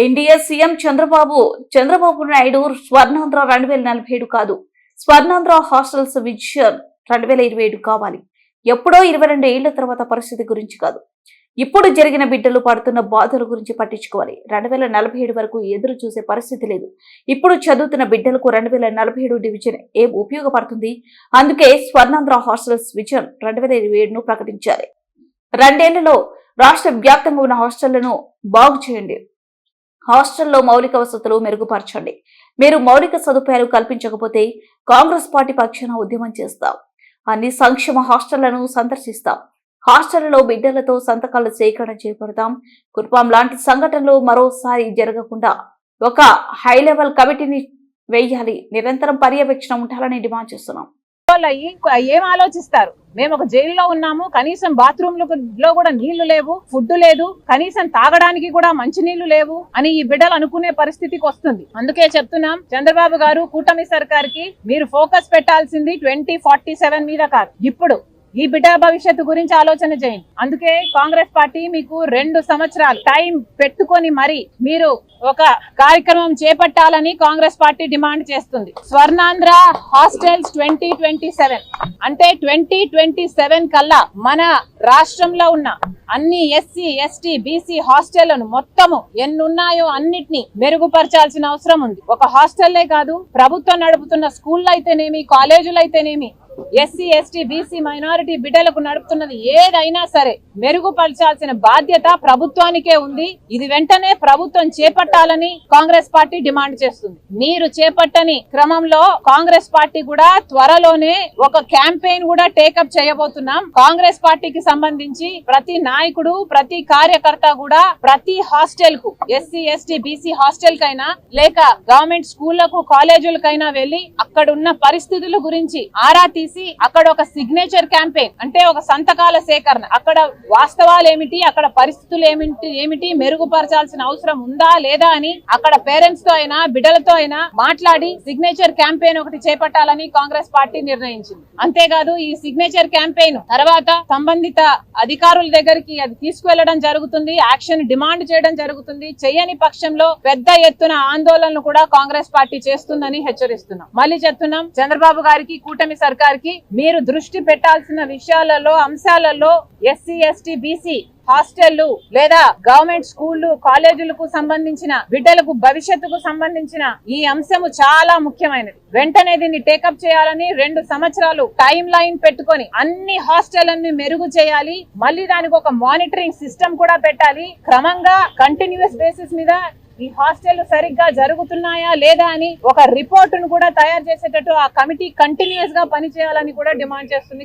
NDA CM Chandrababu Naidu Swarnandhra 2047 కాదు, Swarnandhra hostels vision 2027 కావాలి. ఎప్పుడో 22 ఏళ్ల తర్వాత పరిస్థితి గురించి కాదు, ఇప్పుడు జరిగిన బిడ్డలు పడుతున్న బాధల గురించి పట్టించుకోవాలి. 2047 వరకు ఎదురు చూసే పరిస్థితి లేదు. ఇప్పుడు చదువుతున్న బిడ్డలకు 2047 డివిజన్ ఏం ఉపయోగపడుతుంది? అందుకే స్వర్ణాంధ్ర హాస్టల్స్ విజన్ 2027ను ప్రకటించాలి. 2 ఏళ్లలో రాష్ట్ర వ్యాప్తంగా ఉన్న హాస్టళ్లను బాగు చేయండి. హాస్టల్లో మౌలిక వసతులు మెరుగుపరచండి. మీరు మౌలిక సదుపాయాలు కల్పించకపోతే కాంగ్రెస్ పార్టీ పక్షాన ఉద్యమం చేస్తాం. అన్ని సంక్షేమ హాస్టళ్లను సందర్శిస్తాం. హాస్టళ్లలో బిడ్డలతో సంతకాల సేకరణ చేపడతాం. కుర్పాం లాంటి సంఘటనలు మరోసారి జరగకుండా ఒక హై లెవెల్ కమిటీని వేయాలి. నిరంతరం పర్యవేక్షణ ఉండాలని డిమాండ్ చేస్తున్నాం. ఏం ఆలోచిస్తారు? మేము ఒక జైల్లో ఉన్నాము, కనీసం బాత్రూమ్ లో కూడా నీళ్లు లేవు, ఫుడ్ లేదు, కనీసం తాగడానికి కూడా మంచి నీళ్లు లేవు అని ఈ బిడ్డలు అనుకునే పరిస్థితికి వస్తుంది. అందుకే చెప్తున్నాం, చంద్రబాబు గారు, కూటమి సర్కార్కి మీరు ఫోకస్ పెట్టాల్సింది 2047 మీద కాదు, ఇప్పుడు ఈ బిడ్డ భవిష్యత్తు గురించి ఆలోచన చేయండి. అందుకే కాంగ్రెస్ పార్టీ మీకు 2 సంవత్సరాలు టైం పెట్టుకొని మరి మీరు ఒక కార్యక్రమం చేపట్టాలని కాంగ్రెస్ పార్టీ డిమాండ్ చేస్తుంది. స్వర్ణాంధ్ర హాస్టల్స్ 2027 అంటే 2027 కల్లా మన రాష్ట్రంలో ఉన్న అన్ని ఎస్సీ, ఎస్టీ, బీసీ హాస్టళ్లను మొత్తము ఎన్నున్నాయో అన్నిటినీ మెరుగుపరచాల్సిన అవసరం ఉంది. ఒక హాస్టల్లే కాదు, ప్రభుత్వం నడుపుతున్న స్కూళ్ళు అయితేనేమి, కాలేజీలు అయితేనేమి, ఎస్సీ, ఎస్టీ, బీసీ, మైనారిటీ బిడ్డలకు నడుపుతున్నది ఏదైనా సరే మెరుగుపరచాల్సిన బాధ్యత ప్రభుత్వానికే ఉంది. ఇది వెంటనే ప్రభుత్వం చేపట్టాలని కాంగ్రెస్ పార్టీ డిమాండ్ చేస్తుంది. మీరు చేపట్టని క్రమంలో కాంగ్రెస్ పార్టీ కూడా త్వరలోనే ఒక క్యాంపెయిన్ కూడా టేకప్ చేయబోతున్నాం. కాంగ్రెస్ పార్టీకి సంబంధించి ప్రతి నాయకుడు, ప్రతి కార్యకర్త కూడా ప్రతి హాస్టల్ కు, ఎస్సీ, ఎస్టీ, బీసీ హాస్టల్ కైనా లేక గవర్నమెంట్ స్కూళ్లకు, కాలేజీలకైనా వెళ్లి అక్కడున్న పరిస్థితుల గురించి ఆరా తీసి అక్కడ ఒక సిగ్నేచర్ క్యాంపెయిన్ అంటే ఒక సంతకాల సేకరణ, అక్కడ వాస్తవాలు ఏమిటి, అక్కడ పరిస్థితులు ఏమిటి మెరుగుపరచాల్సిన అవసరం ఉందా లేదా అని అక్కడ పేరెంట్స్ తో అయినా బిడ్డలతో అయినా మాట్లాడి సిగ్నేచర్ క్యాంపెయిన్ ఒకటి చేపట్టాలని కాంగ్రెస్ పార్టీ నిర్ణయించింది. అంతేకాదు ఈ సిగ్నేచర్ క్యాంపెయిన్ తర్వాత సంబంధిత అధికారుల దగ్గరికి అది తీసుకువెళ్లడం జరుగుతుంది, యాక్షన్ డిమాండ్ చేయడం జరుగుతుంది. చేయని పక్షంలో పెద్ద ఎత్తున ఆందోళనలు కూడా కాంగ్రెస్ పార్టీ చేస్తుందని హెచ్చరిస్తున్నాం. మళ్ళీ చెప్తున్నాం, చంద్రబాబు గారికి, కూటమి సర్కార్కి మీరు దృష్టి పెట్టాల్సిన విషయాలలో, అంశాలలో ఎస్సీ, ఎస్టీ, బీసీ హాస్టళ్లు లేదా గవర్నమెంట్ స్కూళ్లు, కాలేజీలకు సంబంధించిన బిడ్డలకు భవిష్యత్తుకు సంబంధించిన ఈ అంశము చాలా ముఖ్యమైనది. వెంటనే దీన్ని టేకప్ చేయాలని 2 సంవత్సరాలు టైం లైన్ పెట్టుకొని అన్ని హాస్టళ్లను మెరుగు చేయాలి. మళ్ళీ దానికి ఒక మానిటరింగ్ సిస్టమ్ కూడా పెట్టాలి. క్రమంగా కంటిన్యూస్ బేసిస్ మీద ఈ హాస్టల్ సరిగ్గా జరుగుతున్నాయా లేదా అని ఒక రిపోర్టును కూడా తయారు చేసేటట్టు ఆ కమిటీ కంటిన్యూస్ గా పనిచేయాలని కూడా డిమాండ్ చేస్తుంది.